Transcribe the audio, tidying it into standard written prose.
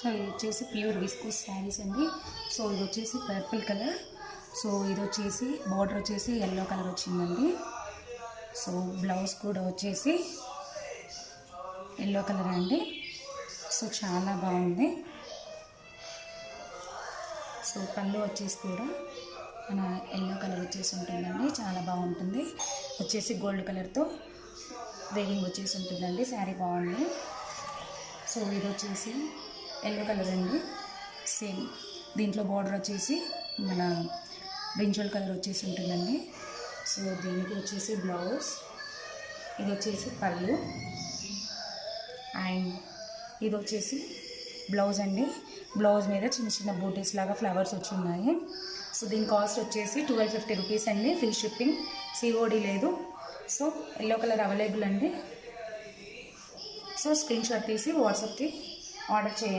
So ఇది వచ్చేసి pure viscose saris అండి. సో ఇది వచ్చేసి పర్పుల్ కలర్. సో ఇది వచ్చేసి బార్డర్ వచ్చేసి ఎల్లో కలర్ వచ్చిందండి. సో బ్లౌజ్ కూడా వచ్చేసి ఎల్లో కలర్ అండి. సో చాలా బాగుంది. సో పళ్ళు వచ్చేసి కూడా మన ఎల్లో కలర్ వచ్చేసి ఉంటుందండి. చాలా బాగుంటుంది. వచ్చేసి గోల్డ్ కలర్తో వేవింగ్ వచ్చేసి ఉంటుందండి. శారీ బాగుంది. సో ఇది వచ్చేసి ఎల్లో కలర్ అండి. సేమ్ దీంట్లో బార్డర్ వచ్చేసి మన బ్రింజల్ కలర్ వచ్చేసి ఉంటుందండి. సో దీనికి వచ్చేసి బ్లౌజ్, ఇది వచ్చేసి పళ్ళు అండ్ ఇది వచ్చేసి బ్లౌజ్ అండి. బ్లౌజ్ మీద చిన్న చిన్న బూటీస్ లాగా ఫ్లవర్స్ వచ్చి ఉన్నాయి. సో దీని కాస్ట్ వచ్చేసి 1250 రూపీస్ అండి. ఫ్రీ షిప్పింగ్, సిఓడి లేదు. సో ఎల్లో కలర్ అవైలబుల్ అండి. సో స్క్రీన్ షాట్ తీసి వాట్సాప్కి ఆర్డర్ చేయండి.